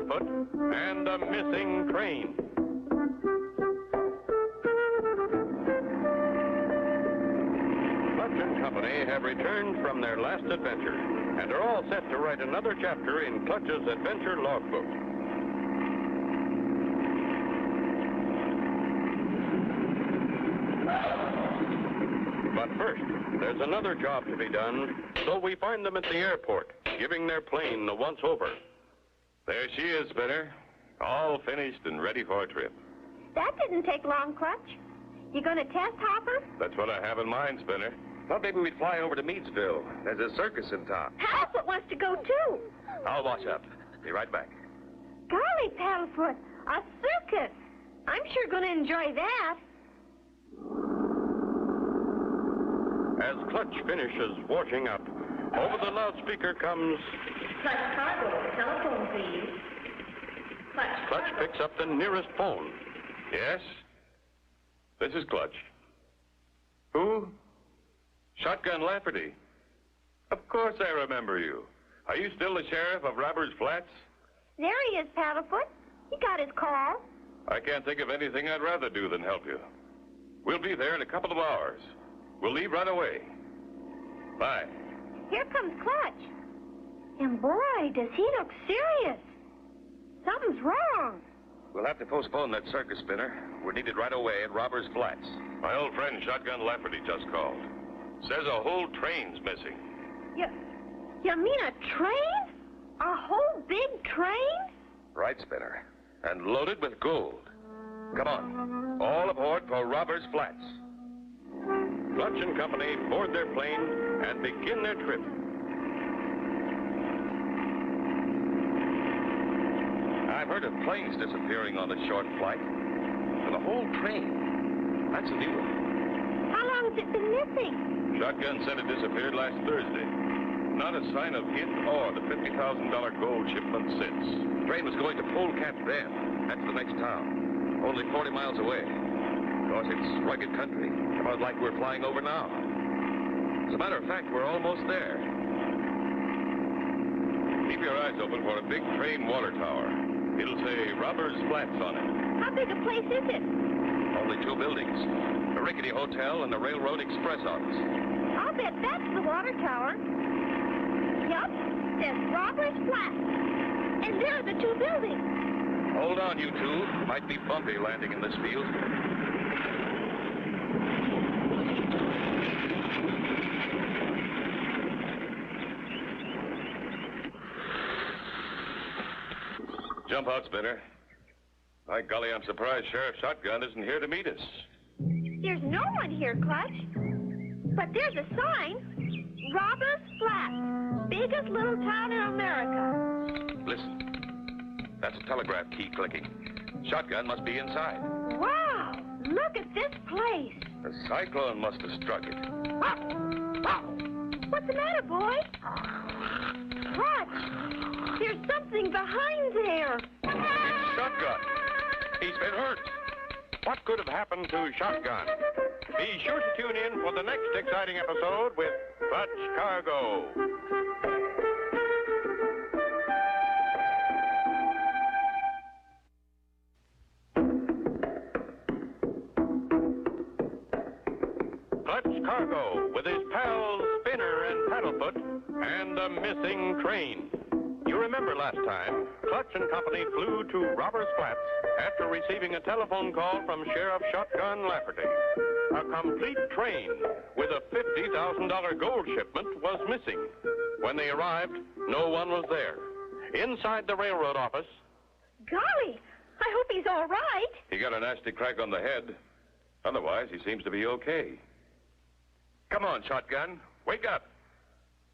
Paddlefoot, and a missing train. Clutch and Company have returned from their last adventure and are all set to write another chapter in Clutch's adventure logbook. But first, there's another job to be done, so we find them at the airport, giving their plane the once-over. There she is, Spinner. All finished and ready for a trip. That didn't take long, Clutch. You gonna test Hopper? That's what I have in mind, Spinner. Thought maybe we'd fly over to Meadsville. There's a circus in town. Paddlefoot wants to go, too. I'll watch up. Be right back. Golly, Paddlefoot, a circus. I'm sure gonna enjoy that. As Clutch finishes washing up, over the loudspeaker comes... Clutch Cargo, telephone, please. Clutch picks up the nearest phone. Yes? This is Clutch. Who? Shotgun Lafferty. Of course I remember you. Are you still the sheriff of Robbers Flats? There he is, Paddlefoot. He got his call. I can't think of anything I'd rather do than help you. We'll be there in a couple of hours. We'll leave right away. Bye. Here comes Clutch. And boy, does he look serious. Something's wrong. We'll have to postpone that circus, Spinner. We're needed right away at Robbers Flats. My old friend Shotgun Lafferty just called. Says a whole train's missing. You mean a train? A whole big train? Right, Spinner. And loaded with gold. Come on. All aboard for Robbers Flats. Clutch and Company board their plane and begin their trip. I've heard of planes disappearing on a short flight. But a whole train. That's a new one. How long has it been missing? Shotgun said it disappeared last Thursday. Not a sign of it or the $50,000 gold shipment since. The train was going to Polecat Bend. That's the next town. Only 40 miles away. Of course, it's rugged country. About like we're flying over now. As a matter of fact, we're almost there. Keep your eyes open for a big train water tower. It'll say Robbers Flats on it. How big a place is it? Only 2 buildings. A rickety hotel and the Railroad Express office. I'll bet that's the water tower. Yup, says Robbers Flats. And there are the 2 buildings. Hold on, you two. Might be bumpy landing in this field. Jump out, Spinner. By golly, I'm surprised Sheriff Shotgun isn't here to meet us. There's no one here, Clutch. But there's a sign. Robbers Flats, biggest little town in America. Listen. That's a telegraph key clicking. Shotgun must be inside. Wow, look at this place. A cyclone must have struck it. What's the matter, boy? Clutch, there's something behind there. It's Shotgun. He's been hurt. What could have happened to Shotgun? Be sure to tune in for the next exciting episode with Clutch Cargo. Clutch Cargo with his pals Spinner and Paddlefoot and a missing train. You remember last time, Clutch and Company flew to Robbers Flats after receiving a telephone call from Sheriff Shotgun Lafferty. A complete train with a $50,000 gold shipment was missing. When they arrived, no one was there. Inside the railroad office... Golly, I hope he's all right. He got a nasty crack on the head. Otherwise, he seems to be okay. Come on, Shotgun. Wake up.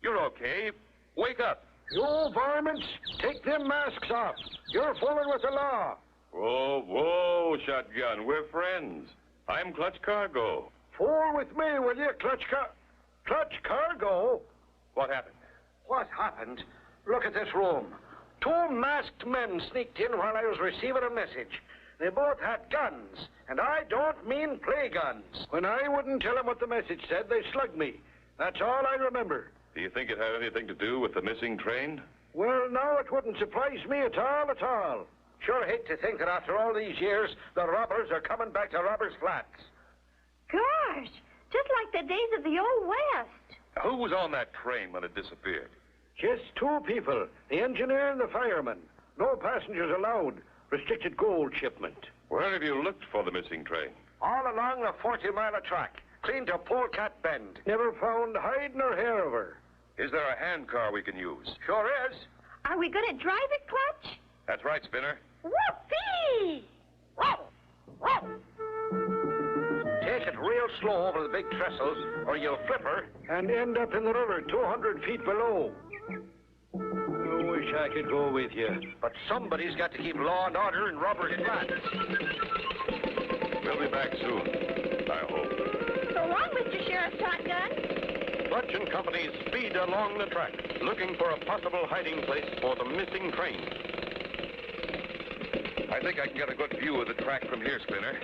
You're okay. Wake up. You varmints, take them masks off. You're fooling with the law. Whoa, whoa, Shotgun. We're friends. I'm Clutch Cargo. Fool with me, will you, Clutch Cargo? What happened? What happened? Look at this room. 2 masked men sneaked in while I was receiving a message. They both had guns, and I don't mean play guns. When I wouldn't tell them what the message said, they slugged me. That's all I remember. Do you think it had anything to do with the missing train? Well, now it wouldn't surprise me at all, at all. Sure hate to think that after all these years, the robbers are coming back to Robbers Flats. Gosh, just like the days of the Old West. Now, who was on that train when it disappeared? Just two people, the engineer and the fireman. No passengers allowed. Restricted gold shipment. Where have you looked for the missing train? All along the 40-mile track, clean to Polecat Bend. Never found hide nor hair of her. Is there a handcar we can use? Sure is. Are we going to drive it, Clutch? That's right, Spinner. Whoopee! Whoa! Whoa! Take it real slow over the big trestles, or you'll flip her and end up in the river 200 feet below. I wish I could go with you. But somebody's got to keep law and order in Robbers Flats. We'll be back soon, I hope. So long, Mr. Sheriff Shotgun. Clutch and Company speed along the track, looking for a possible hiding place for the missing train. I think I can get a good view of the track from here, Spinner.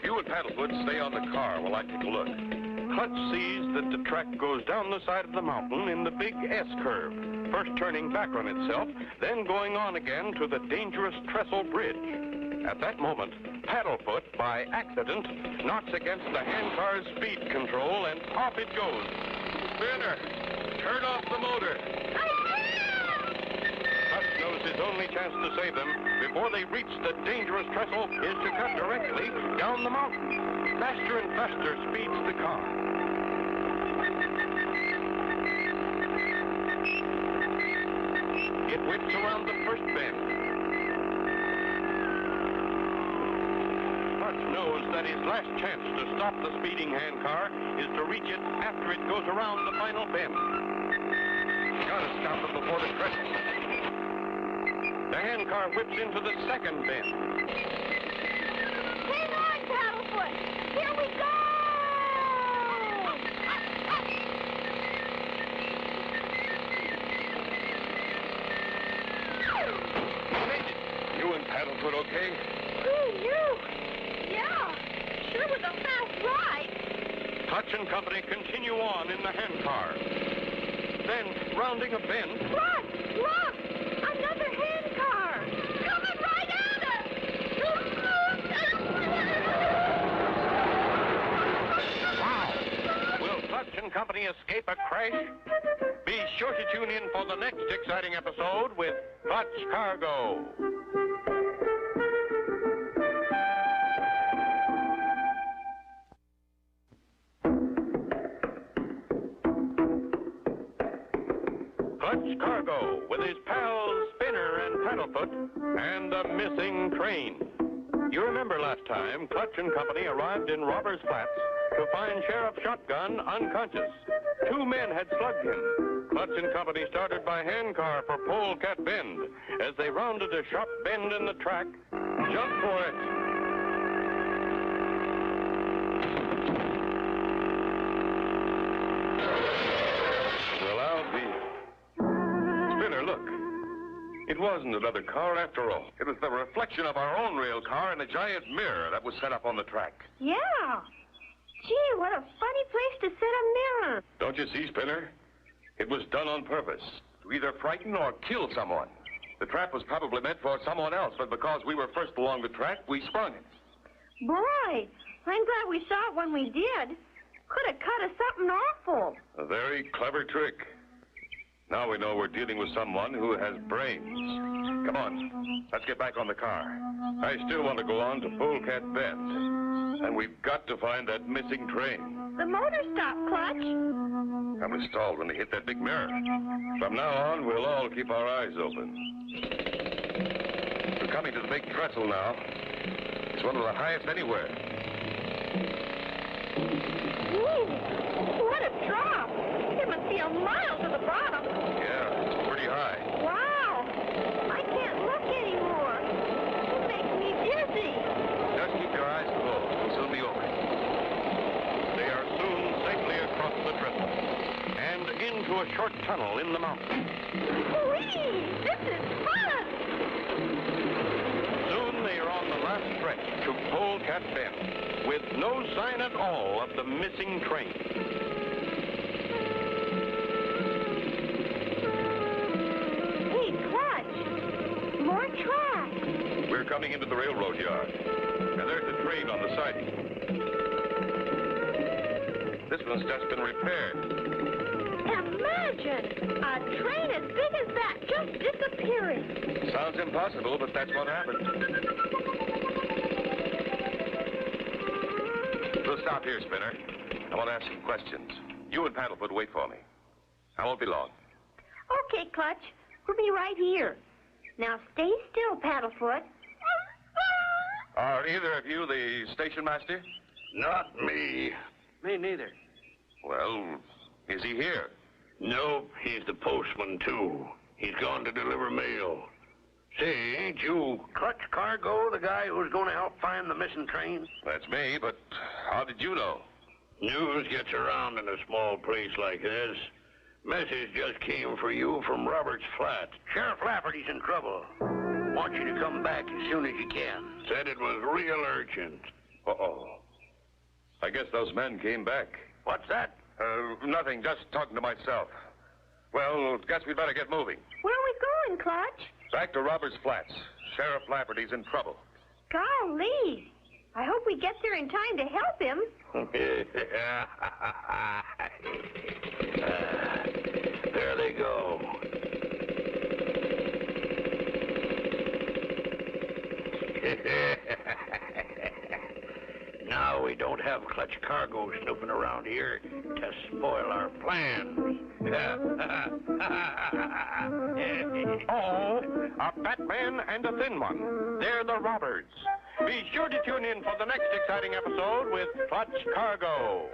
You and Paddlefoot stay on the car while I take a look. Clutch sees that the track goes down the side of the mountain in the big S curve, first turning back on itself, then going on again to the dangerous trestle bridge. At that moment, Paddlefoot, by accident, knocks against the handcar's speed control, and off it goes. Spinner, turn off the motor. Clutch knows his only chance to save them before they reach the dangerous trestle is to cut directly down the mountain. Faster and faster speeds the car. It whips around the first bend. Clutch knows that his last chance to stop the speeding handcar is to reach it after it goes around the final bend. Gotta stop it before the trestle. The handcar whips into the second bend. Hang on, Paddlefoot. Here we go! You and Paddlefoot okay? Who knew? Yeah, sure was a fast ride. Clutch and Company continue on in the handcar. Then, rounding a bend, Look! Look! Another handcar! Coming right at us! wow! Will Clutch and Company escape a crash? Be sure to tune in for the next exciting episode with Clutch Cargo. Clutch Cargo with his pals Spinner and Paddlefoot and the missing train. You remember last time Clutch and Company arrived in Robbers Flats to find Sheriff Shotgun unconscious. Two men had slugged him. Clutch and Company started by handcar for Polecat Bend. As they rounded a sharp bend in the track, jump for it. Well, I'll be... Spinner, look. It wasn't another car after all. It was the reflection of our own rail car in a giant mirror that was set up on the track. Yeah. Gee, what a funny place to set a mirror. Don't you see, Spinner? It was done on purpose, to either frighten or kill someone. The trap was probably meant for someone else, but because we were first along the track, we sprung it. Boy, I'm glad we saw it when we did. Could have cut us something awful. A very clever trick. Now we know we're dealing with someone who has brains. Come on, let's get back on the car. I still want to go on to Polecat Bend. And we've got to find that missing train. The motor stopped, Clutch. I was stalled when they hit that big mirror. From now on, we'll all keep our eyes open. We're coming to the big trestle now. It's one of the highest anywhere. Ooh, what a drop. It must be a mile to the bottom. Yeah, it's pretty high. Wow. I can't look anymore. It makes me dizzy. Just keep your eyes closed. We'll soon be over. They are soon safely across the trestle and into a short tunnel in the mountain. Whee! This is fun! Soon they are on the last stretch to Polecat Bend, with no sign at all of the missing train. Hey, coming into the railroad yard. And there's the train on the siding. This one's just been repaired. Imagine a train as big as that just disappearing. Sounds impossible, but that's what happened. We'll stop here, Spinner. I want to ask some questions. You and Paddlefoot wait for me. I won't be long. Okay, Clutch. We'll be right here. Now stay still, Paddlefoot. Are either of you the station master? Not me. Me neither. Well, is he here? Nope, he's the postman, too. He's gone to deliver mail. Say, ain't you Clutch Cargo, the guy who's going to help find the missing train? That's me, but how did you know? News gets around in a small place like this. Message just came for you from Roberts Flat. Sheriff Lafferty's in trouble. Want you to come back as soon as you can. Said it was real urgent. Uh-oh. I guess those men came back. What's that? Nothing, just talking to myself. Well, guess we'd better get moving. Where are we going, Clutch? Back to Roberts Flats. Sheriff Lafferty's in trouble. Golly. I hope we get there in time to help him. There they go. Now we don't have Clutch Cargo snooping around here to spoil our plans. Oh, a fat man and a thin one. They're the robbers. Be sure to tune in for the next exciting episode with Clutch Cargo.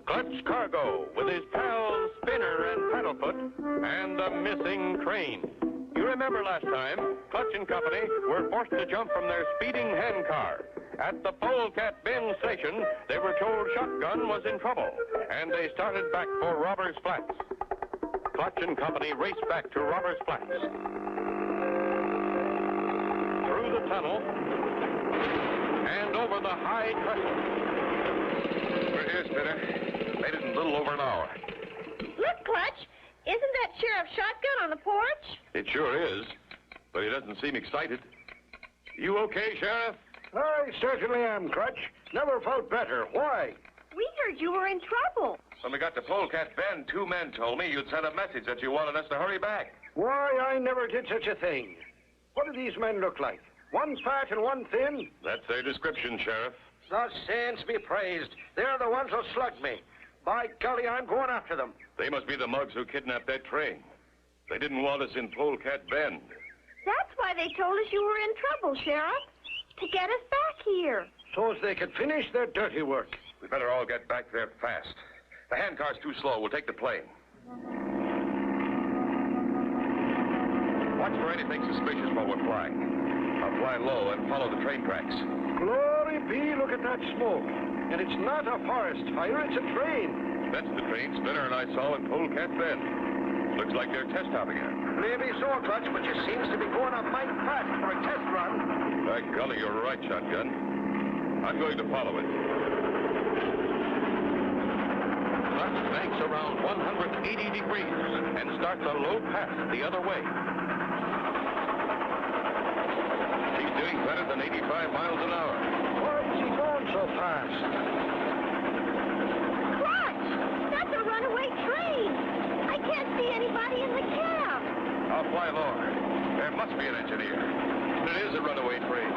Clutch Cargo with his pals Spinner and Paddlefoot and the missing train. You remember last time, Clutch and Company were forced to jump from their speeding handcar. At the Polecat Bend station, they were told Shotgun was in trouble, and they started back for Robbers Flats. Clutch and Company raced back to Robbers Flats. Through the tunnel and over the high trestle. We're here, Spinner. Made it in a little over an hour. Look, Clutch. Isn't that Sheriff Shotgun on the porch? It sure is, but he doesn't seem excited. You okay, Sheriff? I certainly am, Clutch. Never felt better. Why? We heard you were in trouble. When we got to Polecat Bend, 2 men told me you'd sent a message that you wanted us to hurry back. Why, I never did such a thing. What do these men look like? One fat and one thin? That's their description, Sheriff. The saints be praised. They're the ones who slugged me. By golly, I'm going after them. They must be the mugs who kidnapped that train. They didn't want us in Polecat Bend. That's why they told us you were in trouble, Sheriff. To get us back here. So as they could finish their dirty work. We better all get back there fast. The handcar's too slow. We'll take the plane. Watch for anything suspicious while we're flying. I'll fly low and follow the train tracks. Glory be, look at that smoke. And it's not a forest fire, it's a train. That's the train Spinner and I saw in Polecat Bend. Looks like they're test hopping it. Maybe so, Clutch, but it seems to be going a mite fast for a test run. By golly, you're right, Shotgun. I'm going to follow it. Clutch banks around 180 degrees and starts a low path the other way. She's doing better than 85 miles an hour. Why is he going so fast? Clutch! That's a runaway train. I can't see anybody in the cab. I'll fly lower. There must be an engineer. It is a runaway train.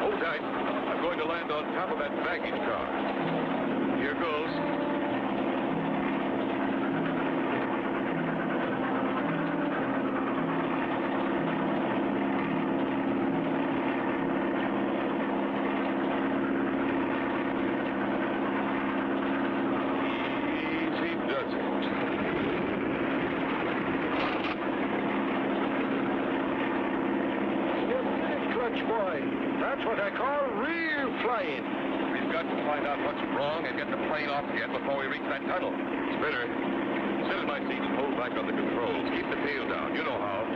Hold tight. I'm going to land on top of that baggage car. Here goes. Easy does it. Clutch boy. That's what I call real flying. We've got to find out what's wrong and get the plane off again before we reach that tunnel. Spinner, sit in my seat and hold back on the controls. Keep the tail down. You know how.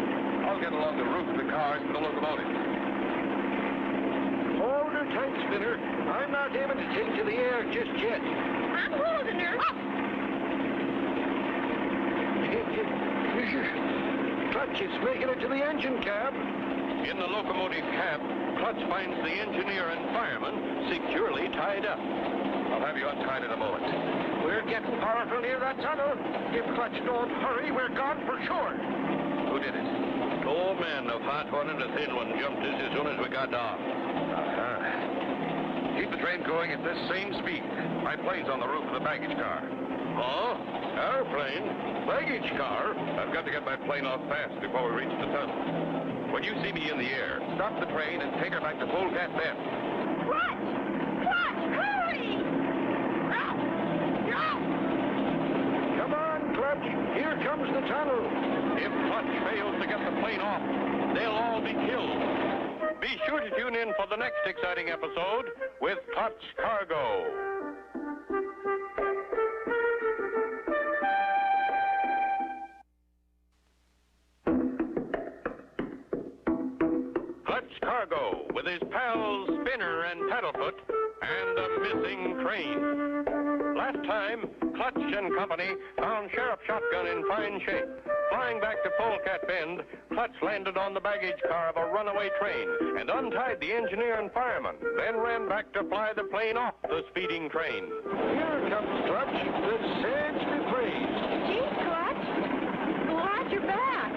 I'll get along the roof of the cars and the locomotive. Hold her tight, Spinner. I'm not aiming to take to the air just yet. I'm holding her. Clutch, it's making it to the engine cab. In the locomotive cab, Clutch finds the engineer and fireman securely tied up. I'll have you untied in a moment. We're getting powerful near that tunnel. If Clutch don't hurry, we're gone for sure. Who did it? Two men, the fat one and the thin one, jumped us as soon as we got down. Keep the train going at this same speed. My plane's on the roof of the baggage car. Oh? Airplane? Baggage car? I've got to get my plane off fast before we reach the tunnel. When you see me in the air, stop the train and take her back to Polecat Bend. Clutch! Clutch, hurry! No! No! Come on, Clutch. Here comes the tunnel. If Clutch fails to get the plane off, they'll all be killed. Be sure to tune in for the next exciting episode with Clutch Cargo. Clutch Cargo with his pals Spinner and Paddlefoot and a missing train. Last time, Clutch and company found Sheriff Shotgun in fine shape. Flying back to Polecat Bend, Clutch landed on the baggage car of a runaway train and untied the engineer and fireman, then ran back to fly the plane off the speeding train. Here comes Clutch. The saints be praised. Gee, Clutch. Glad you're back.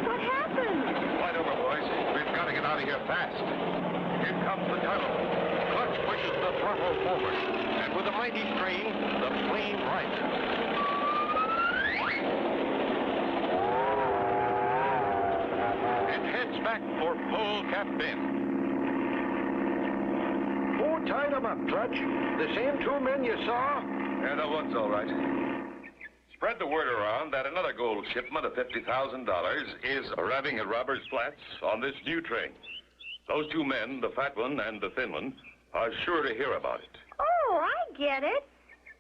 What happened? Slide over, boys. We've got to get out of here fast. Here comes the tunnel. Clutch pushes the throttle forward, and with a mighty strain, the plane rises. It heads back for Polecat Bend. Who tied them up, Clutch? The same two men you saw? Yeah, that one's all right. Spread the word around that another gold shipment of $50,000 is arriving at Robbers Flats on this new train. Those two men, the fat one and the thin one, are sure to hear about it. Oh, I get it.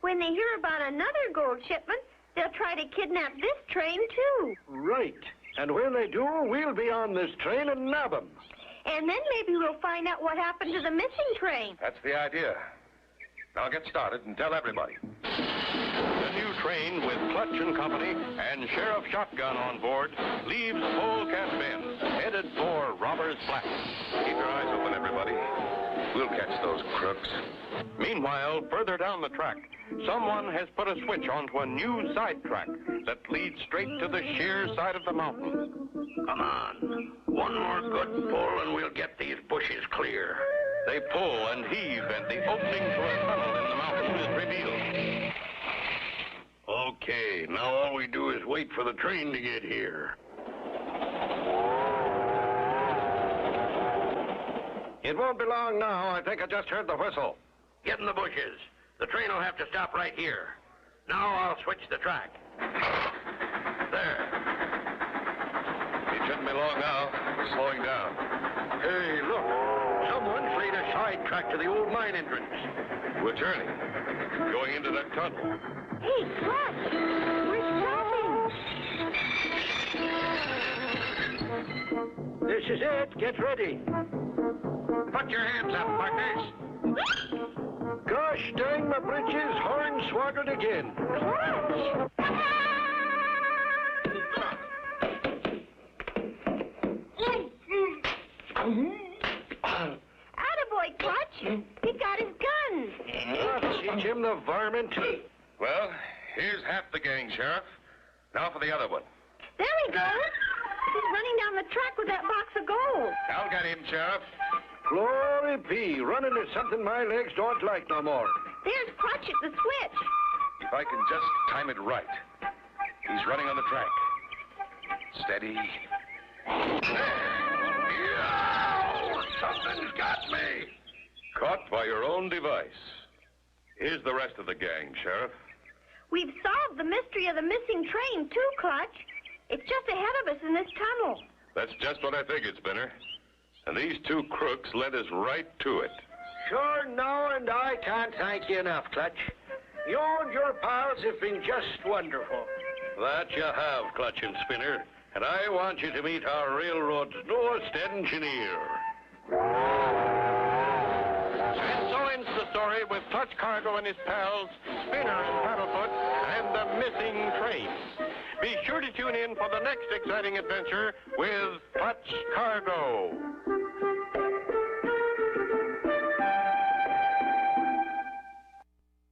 When they hear about another gold shipment, they'll try to kidnap this train, too. Right. And when they do, we'll be on this train and nab them. And then maybe we'll find out what happened to the missing train. That's the idea. Now get started and tell everybody. The new train with Clutch and company and Sheriff Shotgun on board leaves Polecat Bend, headed for Robbers Flats. Keep your eyes open, everybody. We'll catch those crooks. Meanwhile, further down the track, someone has put a switch onto a new side track that leads straight to the sheer side of the mountain. Come on. One more good pull and we'll get these bushes clear. They pull and heave, and the opening to a tunnel in the mountain is revealed. Okay, now all we do is wait for the train to get here. It won't be long now. I think I just heard the whistle. Get in the bushes. The train will have to stop right here. Now I'll switch the track. There. It shouldn't be long now. We're slowing down. Hey, look. Someone's laid a side track to the old mine entrance. We're turning. Going into that tunnel. Hey, Clutch, we're stopping. This is it. Get ready. Put your hands up, partners. Gosh dang my britches, hornswoggled again. Clutch! Attaboy, Clutch. He got his gun. Teach him the varmint. Well, here's half the gang, Sheriff. Now for the other one. There he goes. He's running down the track with that box of gold. I'll get him, Sheriff. Glory be. Running is something my legs don't like no more. There's Clutch at the switch. If I can just time it right. He's running on the track. Steady. Yeah! Something's got me. Caught by your own device. Here's the rest of the gang, Sheriff. We've solved the mystery of the missing train, too, Clutch. It's just ahead of us in this tunnel. That's just what I figured, Spinner. And these two crooks led us right to it. Sure, no, and I can't thank you enough, Clutch. You and your pals have been just wonderful. That you have, Clutch and Spinner. And I want you to meet our railroad's newest engineer. And so story with Clutch Cargo and his pals, Spinner and Paddlefoot, and the missing train. Be sure to tune in for the next exciting adventure with Clutch Cargo.